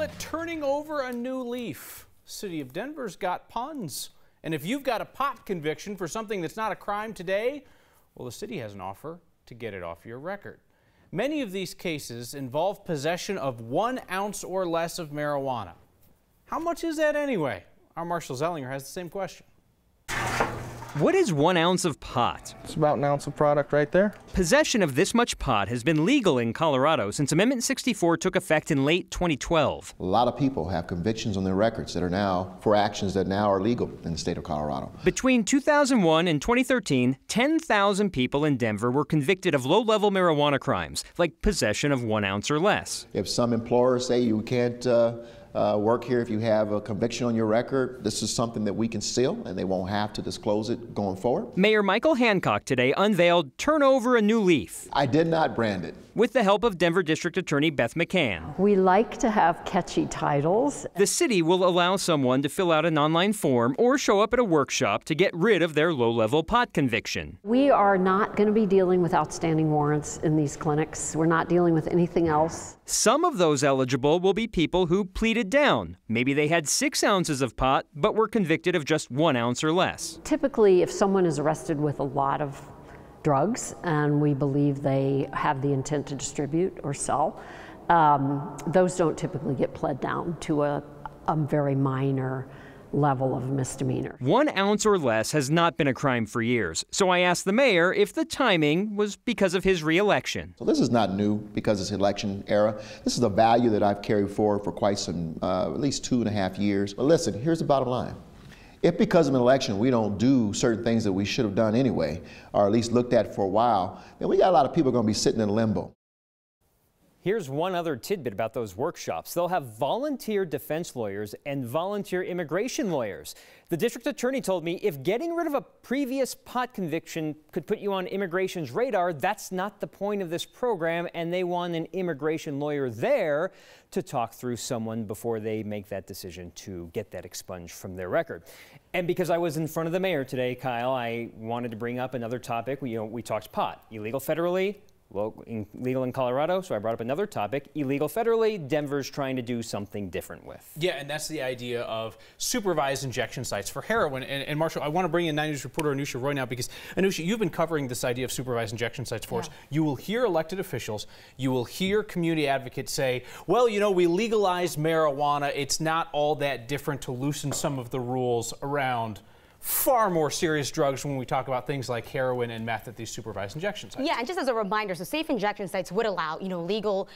it turning over a new leaf. City of Denver's got puns. And if you've got a pot conviction for something that's not a crime today, well, the city has an offer to get it off your record. Many of these cases involve possession of 1 ounce or less of marijuana. How much is that anyway? Our Marshall Zellinger has the same question. What is 1 ounce of pot? It's about an ounce of product right there. Possession of this much pot has been legal in Colorado since Amendment 64 took effect in late 2012. A lot of people have convictions on their records that are now for actions that now are legal in the state of Colorado. Between 2001 and 2013, 10,000 people in Denver were convicted of low-level marijuana crimes, like possession of 1 ounce or less. If some employers say you can't work here if you have a conviction on your record, this is something that we can seal, and they won't have to disclose it going forward. Mayor Michael Hancock today unveiled Turn Over a New Leaf. I did not brand it. With the help of Denver District Attorney Beth McCann. We like to have catchy titles. The city will allow someone to fill out an online form or show up at a workshop to get rid of their low-level pot conviction. We are not going to be dealing with outstanding warrants in these clinics. We're not dealing with anything else. Some of those eligible will be people who pleaded down. Maybe they had 6 ounces of pot, but were convicted of just 1 ounce or less. Typically, if someone is arrested with a lot of drugs and we believe they have the intent to distribute or sell, those don't typically get pled down to a very minor level of misdemeanor. 1 ounce or less has not been a crime for years, so I asked the mayor if the timing was because of his re-election. So this is not new because it's election era. This is a value that I've carried forward for quite some, at least 2.5 years. But listen, here's the bottom line. If because of an election we don't do certain things that we should have done anyway, or at least looked at for a while, then we got a lot of people going to be sitting in limbo. Here's one other tidbit about those workshops. They'll have volunteer defense lawyers and volunteer immigration lawyers. The district attorney told me if getting rid of a previous pot conviction could put you on immigration's radar, that's not the point of this program, and they want an immigration lawyer there to talk through someone before they make that decision to get that expunged from their record. And because I was in front of the mayor today, Kyle, I wanted to bring up another topic. We talked pot, illegal federally, legal in Colorado, so I brought up another topic. Illegal federally, Denver's trying to do something different with. Yeah, and that's the idea of supervised injection sites for heroin. And Marshall, I want to bring in 9 News reporter Anusha Roy now, because Anusha, you've been covering this idea of supervised injection sites for us. You will hear elected officials, you will hear community advocates say, well, you know, we legalized marijuana. It's not all that different to loosen some of the rules around far more serious drugs when we talk about things like heroin and meth at these supervised injection sites. Yeah, and just as a reminder, so safe injection sites would allow, legal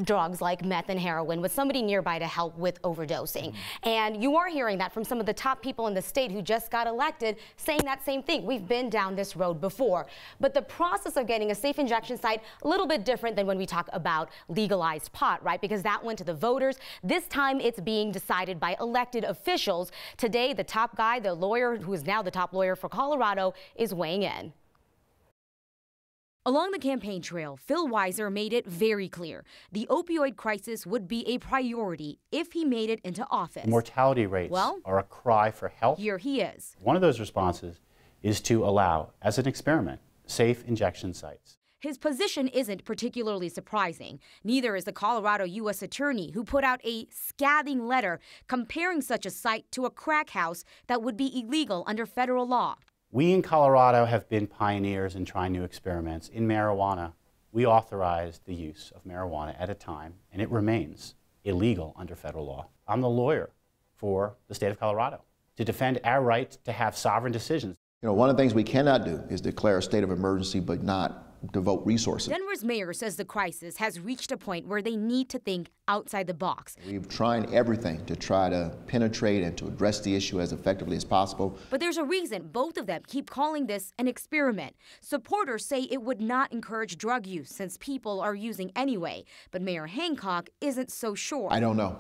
drugs like meth and heroin with somebody nearby to help with overdosing. And you are hearing that from some of the top people in the state who just got elected saying that same thing. We've been down this road before. But the process of getting a safe injection site, a little bit different than when we talk about legalized pot, right? Because that went to the voters. This time it's being decided by elected officials. Today, the top guy, the lawyer who is now the top lawyer for Colorado, is weighing in. Along the campaign trail, Phil Weiser made it very clear the opioid crisis would be a priority if he made it into office. Mortality rates are a cry for help. Here he is. One of those responses is to allow, as an experiment, safe injection sites. His position isn't particularly surprising. Neither is the Colorado U.S. Attorney, who put out a scathing letter comparing such a site to a crack house that would be illegal under federal law. We in Colorado have been pioneers in trying new experiments. In marijuana, we authorized the use of marijuana at a time, and it remains illegal under federal law. I'm the lawyer for the state of Colorado to defend our right to have sovereign decisions. You know, one of the things we cannot do is declare a state of emergency but not devote resources. Denver's mayor says the crisis has reached a point where they need to think outside the box. We've tried everything to try to penetrate and to address the issue as effectively as possible. But there's a reason both of them keep calling this an experiment. Supporters say it would not encourage drug use since people are using anyway. But Mayor Hancock isn't so sure. I don't know.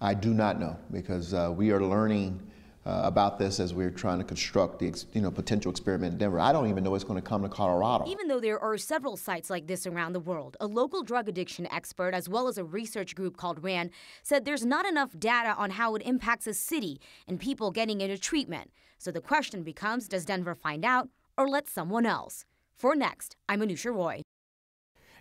I do not know, because we are learning about this as we're trying to construct the potential experiment in Denver. I don't even know what's going to come to Colorado. Even though there are several sites like this around the world, a local drug addiction expert as well as a research group called RAND said there's not enough data on how it impacts a city and people getting into treatment. So the question becomes, does Denver find out or let someone else? For Next, I'm Anusha Roy.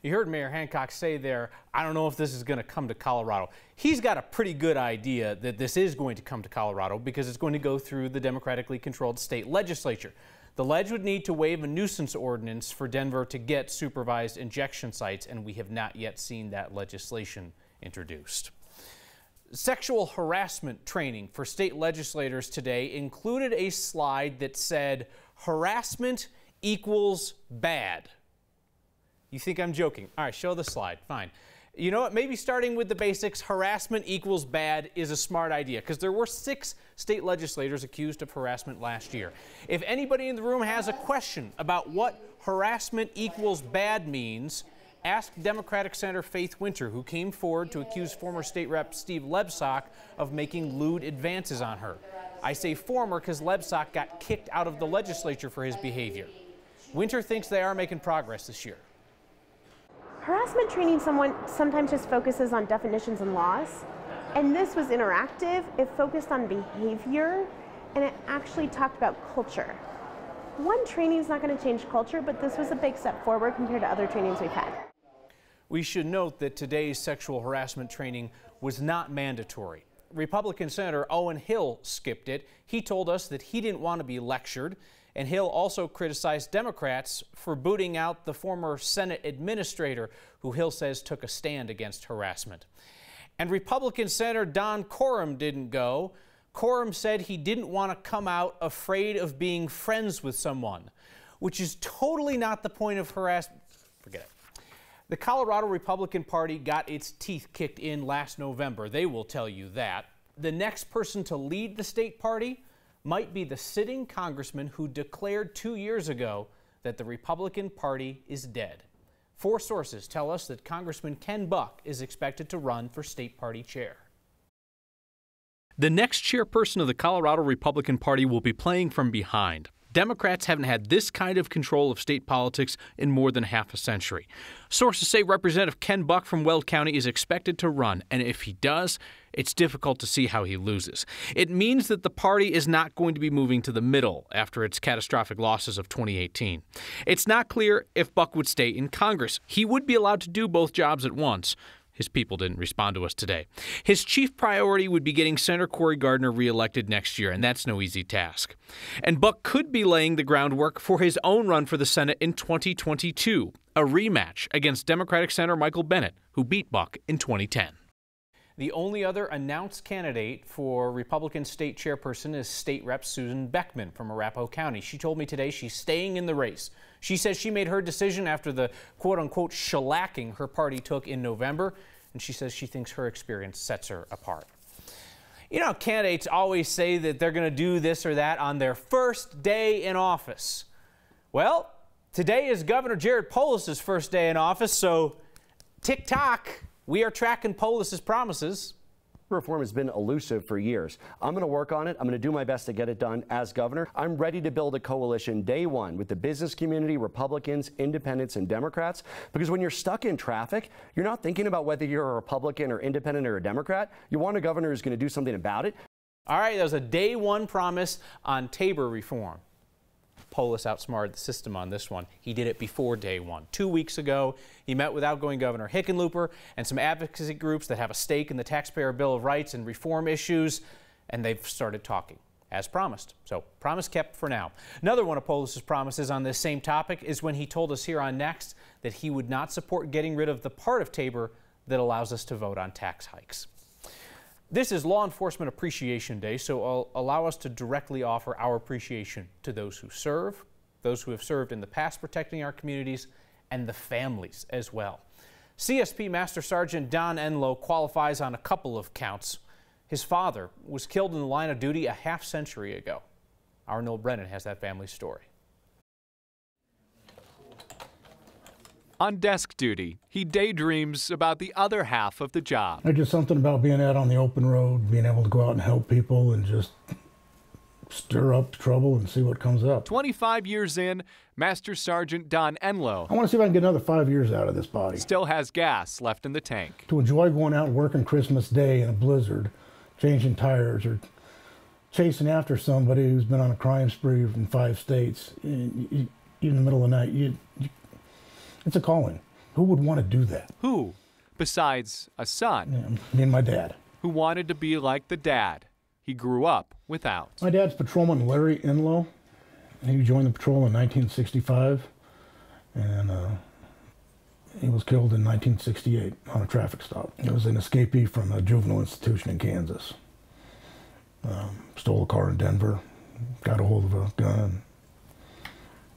You heard Mayor Hancock say there, I don't know if this is going to come to Colorado. He's got a pretty good idea that this is going to come to Colorado because it's going to go through the democratically controlled state legislature. The ledge would need to waive a nuisance ordinance for Denver to get supervised injection sites, and we have not yet seen that legislation introduced. Sexual harassment training for state legislators today included a slide that said, harassment equals bad. You think I'm joking? All right, show the slide. Fine. You know what? Maybe starting with the basics, harassment equals bad is a smart idea because there were 6 state legislators accused of harassment last year. If anybody in the room has a question about what harassment equals bad means, ask Democratic Senator Faith Winter, who came forward to accuse former State Rep Steve Lebsock of making lewd advances on her. I say former because Lebsock got kicked out of the legislature for his behavior. Winter thinks they are making progress this year. Harassment training sometimes just focuses on definitions and laws, and this was interactive. It focused on behavior, and it actually talked about culture. One training is not going to change culture, but this was a big step forward compared to other trainings we've had. We should note that today's sexual harassment training was not mandatory. Republican Senator Owen Hill skipped it. He told us that he didn't want to be lectured. And Hill also criticized Democrats for booting out the former Senate administrator, who Hill says took a stand against harassment. And Republican Senator Don Coram didn't go. Coram said he didn't want to come out afraid of being friends with someone, which is totally not the point of harassment. Forget it. The Colorado Republican Party got its teeth kicked in last November. They will tell you that. The next person to lead the state party might be the sitting congressman who declared 2 years ago that the Republican Party is dead. 4 sources tell us that Congressman Ken Buck is expected to run for state party chair. The next chairperson of the Colorado Republican Party will be playing from behind. Democrats haven't had this kind of control of state politics in more than half a century. Sources say Representative Ken Buck from Weld County is expected to run, and if he does, it's difficult to see how he loses. It means that the party is not going to be moving to the middle after its catastrophic losses of 2018. It's not clear if Buck would stay in Congress. He would be allowed to do both jobs at once. His people didn't respond to us today. His chief priority would be getting Senator Cory Gardner reelected next year, and that's no easy task. And Buck could be laying the groundwork for his own run for the Senate in 2022, a rematch against Democratic Senator Michael Bennet, who beat Buck in 2010. The only other announced candidate for Republican state chairperson is State Rep Susan Beckman from Arapahoe County. She told me today she's staying in the race. She says she made her decision after the quote-unquote shellacking her party took in November, and she says she thinks her experience sets her apart. You know, candidates always say that they're going to do this or that on their first day in office. Well, today is Governor Polis's first day in office, so tick-tock. We are tracking Polis's promises. Reform has been elusive for years. I'm going to work on it. I'm going to do my best to get it done as governor. I'm ready to build a coalition day one with the business community, Republicans, independents, and Democrats. Because when you're stuck in traffic, you're not thinking about whether you're a Republican or independent or a Democrat. You want a governor who's going to do something about it. All right, that was a day one promise on Tabor reform. Polis outsmarted the system on this one. He did it before day one. 2 weeks ago, he met with outgoing Governor Hickenlooper and some advocacy groups that have a stake in the Taxpayer Bill of Rights and reform issues, and they've started talking, as promised. So, promise kept for now. Another one of Polis's promises on this same topic is when he told us here on Next that he would not support getting rid of the part of Tabor that allows us to vote on tax hikes. This is Law Enforcement Appreciation Day, so allow us to directly offer our appreciation to those who serve, those who have served in the past protecting our communities, and the families as well. CSP Master Sergeant Don Enlow qualifies on a couple of counts. His father was killed in the line of duty a half-century ago. Our Noel Brennan has that family story. On desk duty, he daydreams about the other half of the job. There's just something about being out on the open road, being able to go out and help people and just stir up trouble and see what comes up. 25 years in, Master Sergeant Don Enlow. I want to see if I can get another 5 years out of this body. Still has gas left in the tank. To enjoy going out and working Christmas Day in a blizzard, changing tires or chasing after somebody who's been on a crime spree in 5 states, in the middle of the night, it's a calling. Who would want to do that? Who, besides a son? Yeah, me and my dad. Who wanted to be like the dad he grew up without. My dad's patrolman, Larry Enlow. He joined the patrol in 1965, and he was killed in 1968 on a traffic stop. He was an escapee from a juvenile institution in Kansas. Stole a car in Denver, got a hold of a gun.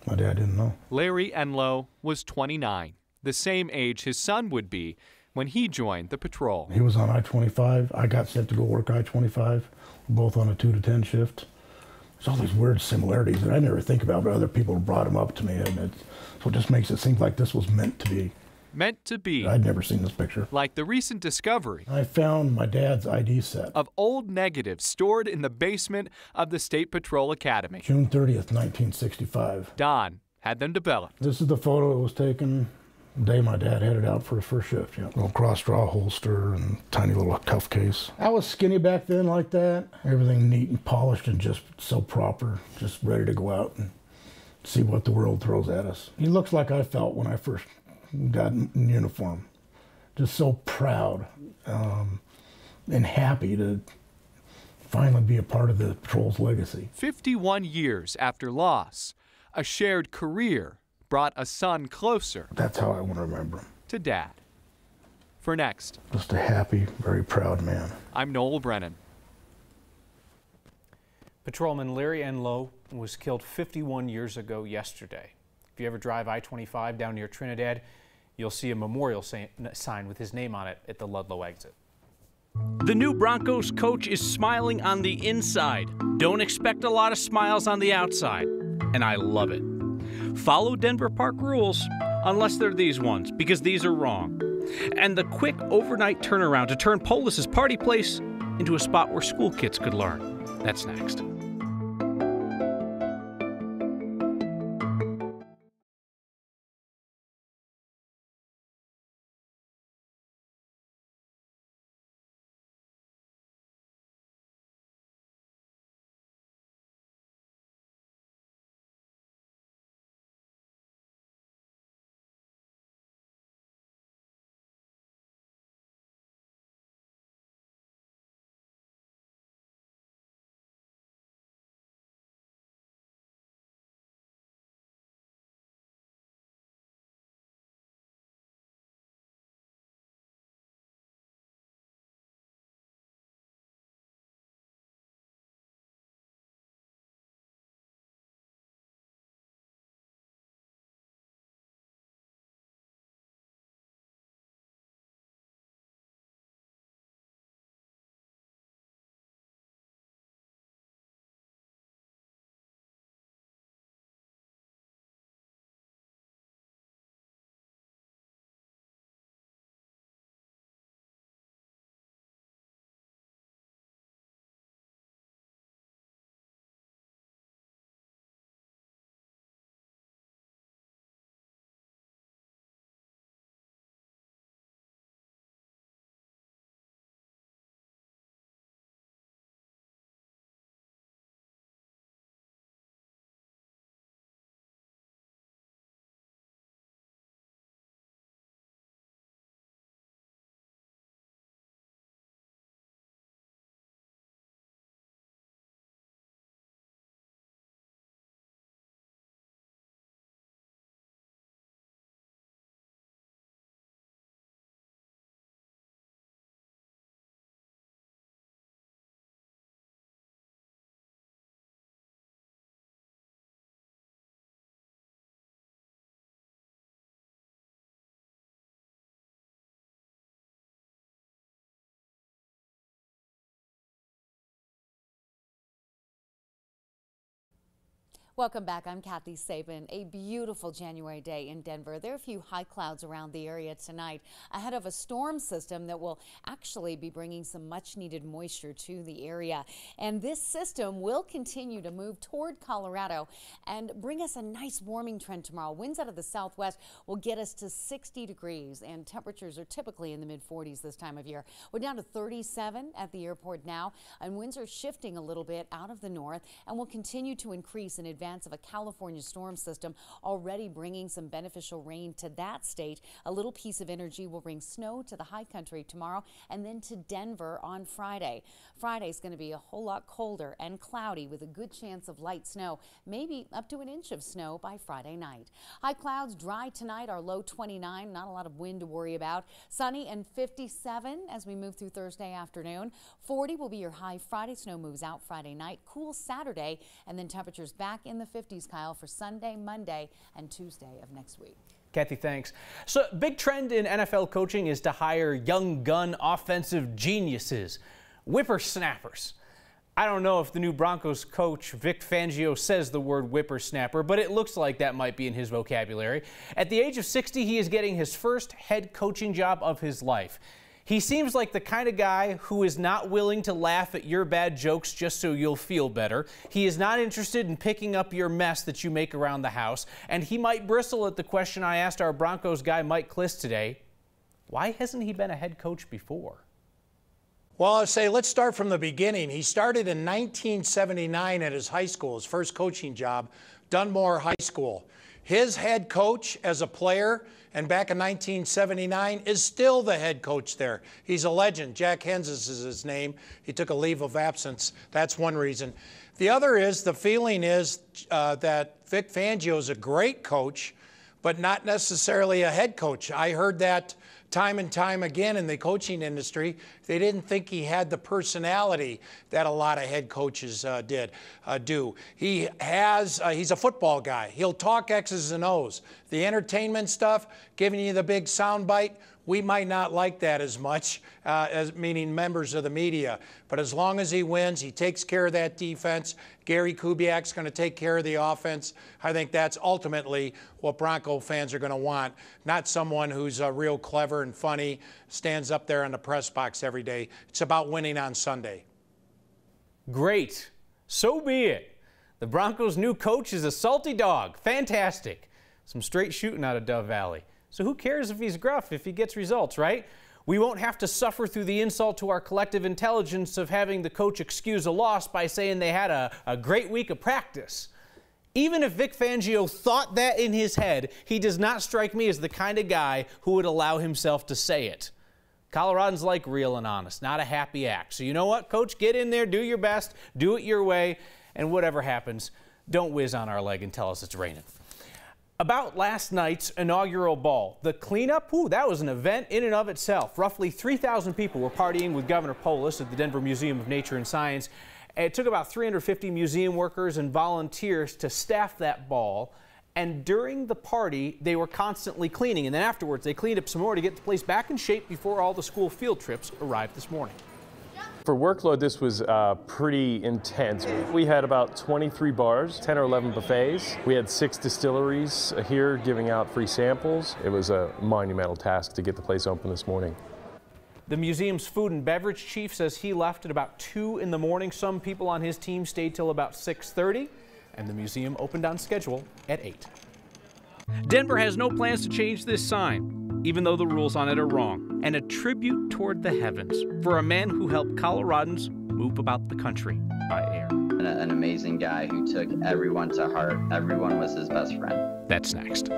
My dad didn't know. Larry Enlow was 29, the same age his son would be when he joined the patrol. He was on I-25. I got sent to go work I-25, both on a 2 to 10 shift. There's all these weird similarities that I never think about, but other people brought them up to me, and so it just makes it seem like this was meant to be. Meant to be. I'd never seen this picture. Like the recent discovery. I found my dad's ID set. Of old negatives stored in the basement of the State Patrol Academy. June 30th, 1965. Don had them developed. This is the photo that was taken the day my dad headed out for his first shift. Yeah. Little cross-draw holster and tiny little cuff case. I was skinny back then like that. Everything neat and polished and just so proper. Just ready to go out and see what the world throws at us. He looks like I felt when I first got in uniform. Just so proud and happy to finally be a part of the patrol's legacy. 51 years after loss, a shared career brought a son closer. That's how I want to remember him. To Dad. For next. Just a happy, very proud man. I'm Noel Brennan. Patrolman Larry Enlow was killed 51 years ago yesterday. If you ever drive I-25 down near Trinidad, you'll see a memorial sign with his name on it at the Ludlow exit. The new Broncos coach is smiling on the inside. Don't expect a lot of smiles on the outside. And I love it. Follow Denver Park rules, unless they're these ones, because these are wrong. And the quick overnight turnaround to turn Polis's party place into a spot where school kids could learn. That's next. Welcome back. I'm Kathy Sabin. A beautiful January day in Denver. There are a few high clouds around the area tonight ahead of a storm system that will actually be bringing some much needed moisture to the area. And this system will continue to move toward Colorado and bring us a nice warming trend tomorrow. Winds out of the southwest will get us to 60 degrees and temperatures are typically in the mid 40s this time of year. We're down to 37 at the airport now, and winds are shifting a little bit out of the north and will continue to increase in advance advance of a California storm system already bringing some beneficial rain to that state. A little piece of energy will bring snow to the high country tomorrow and then to Denver on Friday. Friday's going to be a whole lot colder and cloudy with a good chance of light snow, maybe up to an inch of snow by Friday night. High clouds dry tonight, our low 29, not a lot of wind to worry about. Sunny and 57 as we move through Thursday afternoon. 40 will be your high Friday. Snow moves out Friday night. Cool Saturday, and then temperatures back in the 50s, Kyle, for Sunday, Monday, and Tuesday of next week. Kathy, thanks. So, big trend in NFL coaching is to hire young gun offensive geniuses, whippersnappers. I don't know if the new Broncos coach, Vic Fangio, says the word whippersnapper, but it looks like that might be in his vocabulary. At the age of 60, he is getting his first head coaching job of his life. He seems like the kind of guy who is not willing to laugh at your bad jokes just so you'll feel better. He is not interested in picking up your mess that you make around the house. And he might bristle at the question I asked our Broncos guy, Mike Kliss, today. Why hasn't he been a head coach before? Well, I'll say let's start from the beginning. He started in 1979 at his high school, his first coaching job, Dunmore High School. His head coach as a player, and back in 1979, is still the head coach there. He's a legend. Jack Henzis is his name. He took a leave of absence. That's one reason. The other is the feeling is that Vic Fangio is a great coach, but not necessarily a head coach. I heard that time and time again in the coaching industry. They didn't think he had the personality that a lot of head coaches do. He's a football guy. He'll talk X's and O's. The entertainment stuff, giving you the big sound bite, we might not like that as much, as meaning members of the media. But as long as he wins, he takes care of that defense. Gary Kubiak's going to take care of the offense. I think that's ultimately what Bronco fans are going to want, not someone who's real clever and funny, stands up there in the press box every day. It's about winning on Sunday. Great. So be it. The Broncos' new coach is a salty dog. Fantastic. Some straight shooting out of Dove Valley. So who cares if he's gruff if he gets results, right? We won't have to suffer through the insult to our collective intelligence of having the coach excuse a loss by saying they had a great week of practice. Even if Vic Fangio thought that in his head, he does not strike me as the kind of guy who would allow himself to say it. Coloradans like real and honest, not a happy act. So you know what, Coach? Get in there, do your best, do it your way, and whatever happens, don't whiz on our leg and tell us it's raining. About last night's inaugural ball, the cleanup, that was an event in and of itself. Roughly 3,000 people were partying with Governor Polis at the Denver Museum of Nature and Science. It took about 350 museum workers and volunteers to staff that ball. And during the party, they were constantly cleaning. And then afterwards, they cleaned up some more to get the place back in shape before all the school field trips arrived this morning. For workload, this was pretty intense. We had about 23 bars, 10 or 11 buffets. We had 6 distilleries here giving out free samples. It was a monumental task to get the place open this morning. The museum's food and beverage chief says he left at about 2 in the morning. Some people on his team stayed till about 6:30, and the museum opened on schedule at 8. Denver has no plans to change this sign, even though the rules on it are wrong, and a tribute toward the heavens for a man who helped Coloradans move about the country by air. An amazing guy who took everyone to heart. Everyone was his best friend. That's next.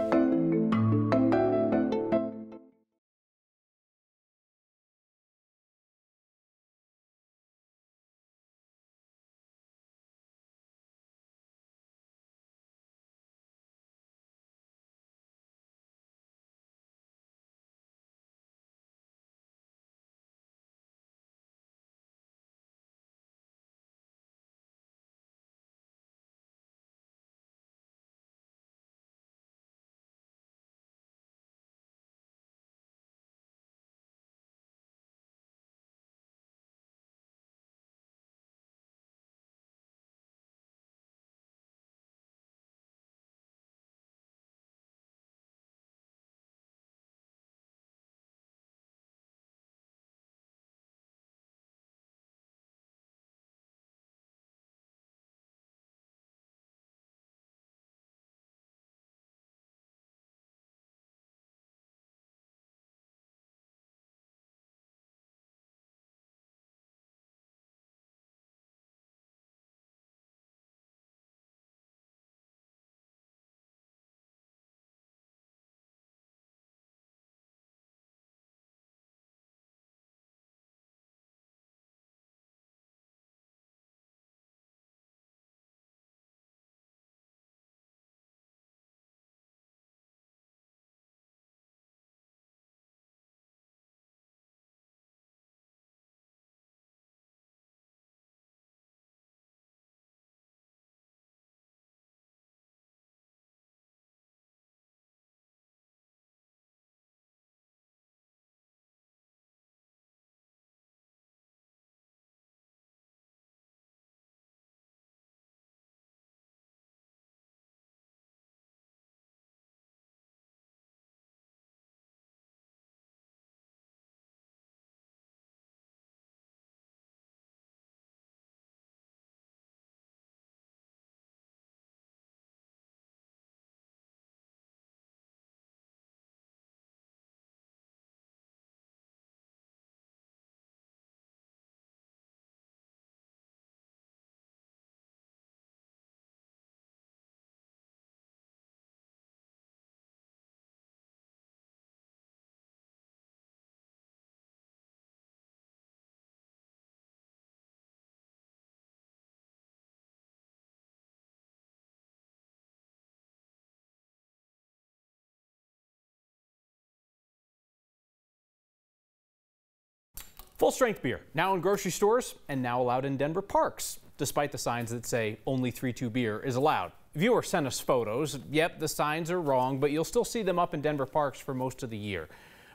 Full-strength beer, now in grocery stores and now allowed in Denver parks, despite the signs that say only 3-2 beer is allowed. Viewer sent us photos. Yep, the signs are wrong, but you'll still see them up in Denver parks for most of the year.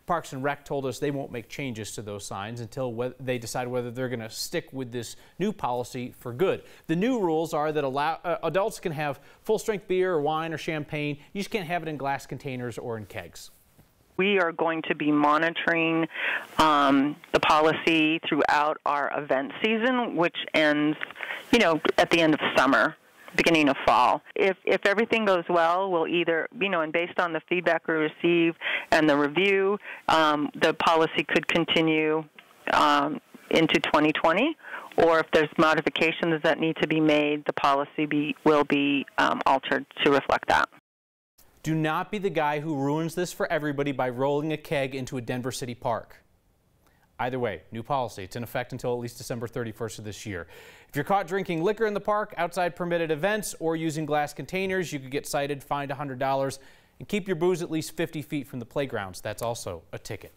Parks and Rec told us they won't make changes to those signs until they decide whether they're going to stick with this new policy for good. The new rules are that adults can have full-strength beer or wine or champagne. You just can't have it in glass containers or in kegs. We are going to be monitoring the policy throughout our event season, which ends, at the end of summer, beginning of fall. If everything goes well, we'll either, and based on the feedback we receive and the review, the policy could continue into 2020, or if there's modifications that need to be made, the policy will be altered to reflect that. Do not be the guy who ruins this for everybody by rolling a keg into a Denver City park. Either way, new policy. It's in effect until at least December 31st of this year. If you're caught drinking liquor in the park, outside permitted events, or using glass containers, you could get cited, fined $100, and keep your booze at least 50 feet from the playgrounds. That's also a ticket.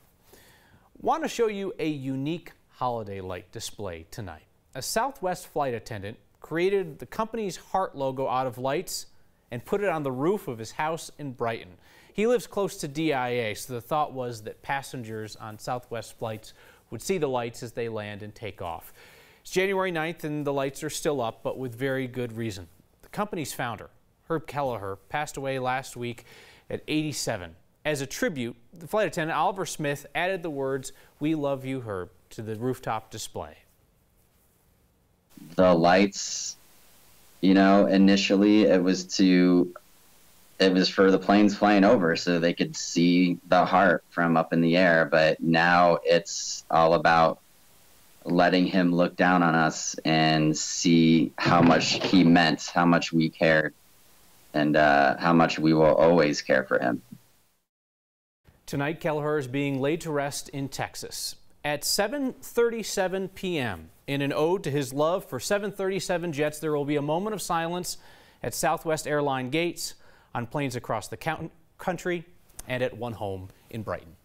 Want to show you a unique holiday light display tonight. A Southwest flight attendant created the company's heart logo out of lights and put it on the roof of his house in Brighton. He lives close to DIA, so the thought was that passengers on Southwest flights would see the lights as they land and take off. It's January 9th and the lights are still up, but with very good reason. The company's founder, Herb Kelleher, passed away last week at 87. As a tribute, the flight attendant, Oliver Smith, added the words, "We love you, Herb," to the rooftop display. The lights, initially it was for the planes flying over so they could see the heart from up in the air, but now it's all about letting him look down on us and see how much he meant, how much we cared, and how much we will always care for him. Tonight, Kelleher is being laid to rest in Texas. At 7:37 p.m., in an ode to his love for 737 jets, there will be a moment of silence at Southwest airline gates, on planes across the country, and at one home in Brighton.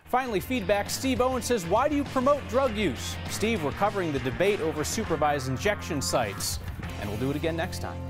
Finally, feedback. Steve Owen says, why do you promote drug use? Steve, we're covering the debate over supervised injection sites. And we'll do it again next time.